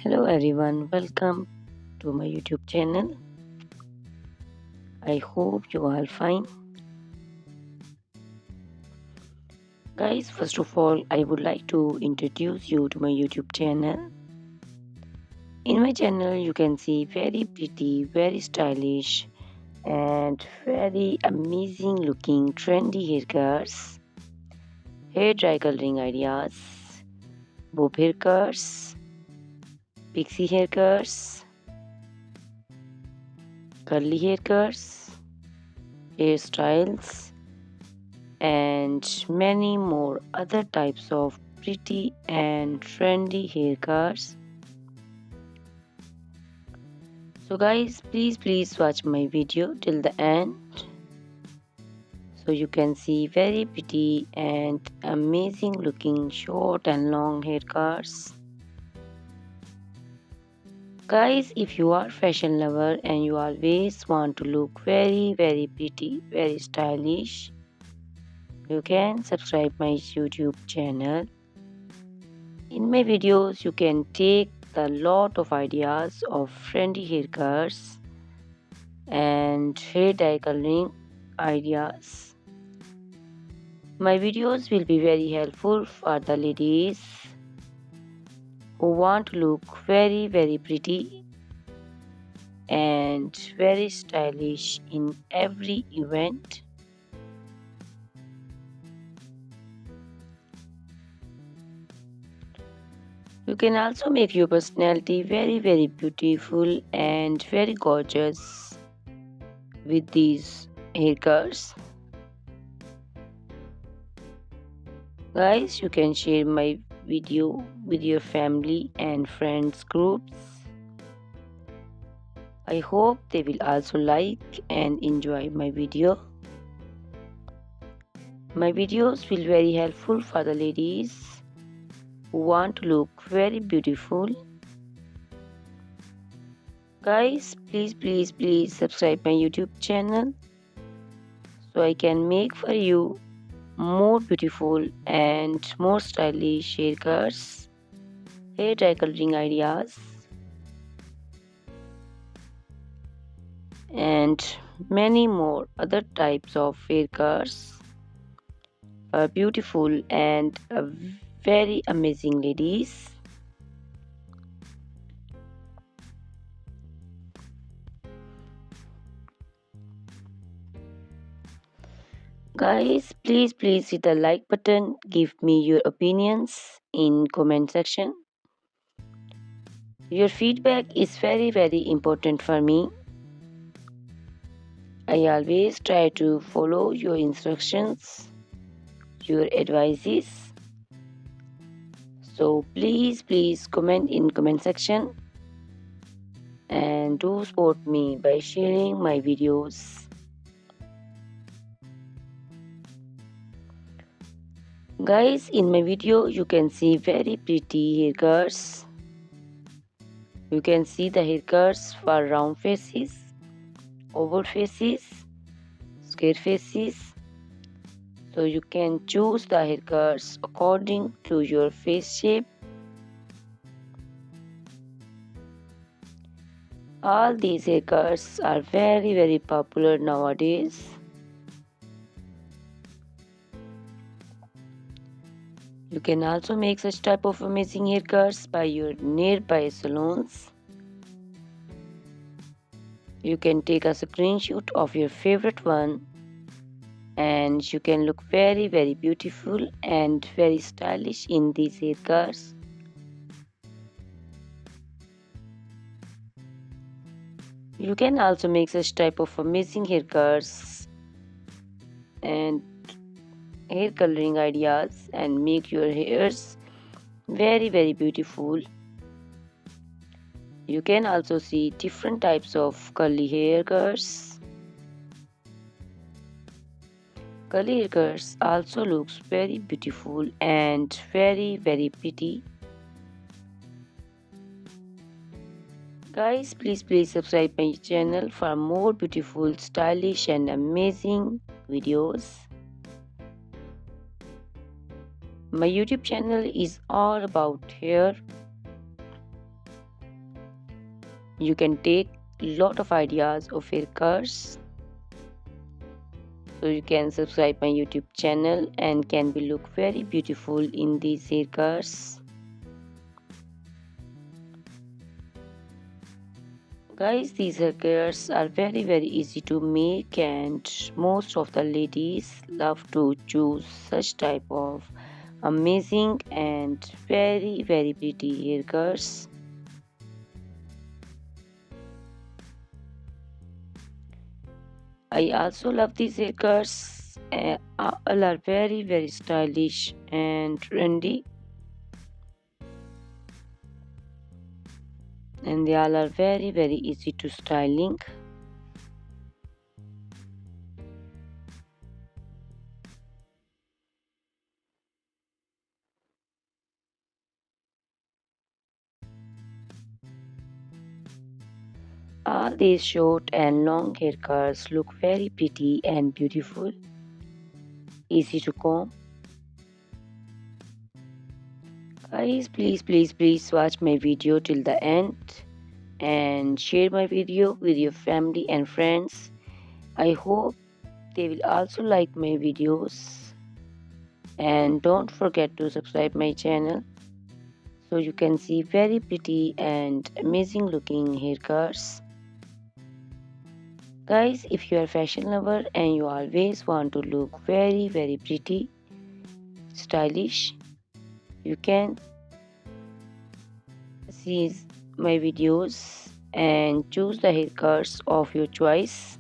Hello everyone, welcome to my YouTube channel. I hope you are fine. Guys, first of all, I would like to introduce you to my YouTube channel. In my channel, you can see very pretty, very stylish, and very amazing looking trendy haircuts, hair dry coloring ideas, bob haircuts, pixie haircuts, curly haircuts, hairstyles, and many more other types of pretty and trendy haircuts. So guys, please watch my video till the end so you can see very pretty and amazing looking short and long haircuts. Guys, if you are fashion lover and you always want to look very pretty, very stylish, you can subscribe my YouTube channel. In my videos, you can take a lot of ideas of trendy haircuts and hair dye coloring ideas. My videos will be very helpful for the ladies who want to look very pretty and very stylish in every event. You can also make your personality very beautiful and very gorgeous with these haircuts. Guys, you can share my video with your family and friends groups. I hope they will also like and enjoy my video. My videos will very helpful for the ladies who want to look very beautiful. Guys, please subscribe my YouTube channel so I can make for you more beautiful and more stylish haircuts, hair dye coloring ideas, and many more other types of haircuts for beautiful and very amazing ladies. Guys, please hit the like button. Give me your opinions in comment section. Your feedback is very important for me. I always try to follow your instructions, your advices. So please comment in comment section and do support me by sharing my videos. Guys, in my video you can see very pretty haircuts. You can see the haircuts for round faces, oval faces, square faces. So you can choose the haircuts according to your face shape. All these haircuts are very popular nowadays. You can also make such type of amazing haircuts by your nearby salons. You can take a screenshot of your favorite one and you can look very beautiful and very stylish in these haircuts. You can also make such type of amazing haircuts and hair coloring ideas and make your hairs very beautiful. You can also see different types of curly haircuts. Curly haircuts also looks very beautiful and very pretty. Guys, please subscribe my channel for more beautiful, stylish and amazing videos. My YouTube channel is all about hair. You can take lot of ideas of haircuts. So you can subscribe my YouTube channel and can be look very beautiful in these haircuts. Guys, these haircuts are very easy to make, and most of the ladies love to choose such type of amazing and very pretty haircuts. I also love these haircuts. All are very stylish and trendy, and they all are very easy to styling. All these short and long haircuts look very pretty and beautiful, easy to comb. Guys, please watch my video till the end and share my video with your family and friends. I hope they will also like my videos, and don't forget to subscribe my channel so you can see very pretty and amazing looking haircuts. Guys, if you are fashion lover and you always want to look very pretty, stylish, you can see my videos and choose the haircuts of your choice.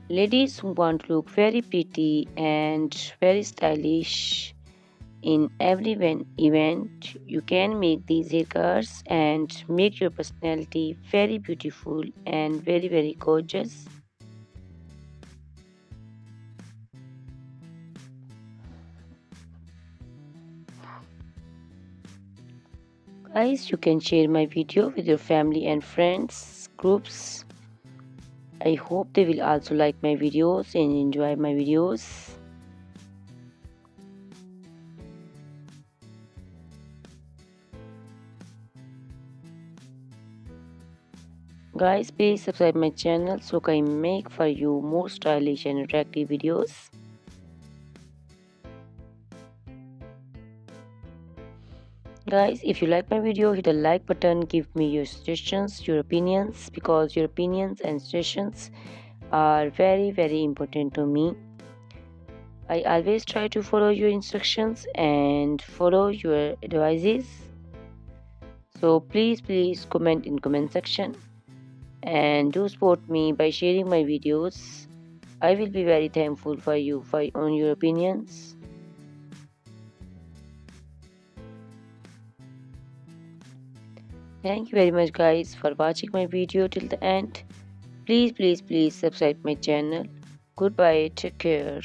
Ladies who want to look very pretty and very stylish in every event, you can make these haircuts and make your personality very beautiful and very gorgeous. Guys, you can share my video with your family and friends groups. I hope they will also like my videos and enjoy my videos. Guys, please subscribe my channel so I can make for you more stylish and attractive videos. Guys, if you like my video, hit the like button, give me your suggestions, your opinions, because your opinions and suggestions are very important to me. I always try to follow your instructions and follow your advices. So please comment in comment section and do support me by sharing my videos. I will be very thankful for you on your opinions. Thank you very much guys for watching my video till the end. Please subscribe my channel. Goodbye, take care.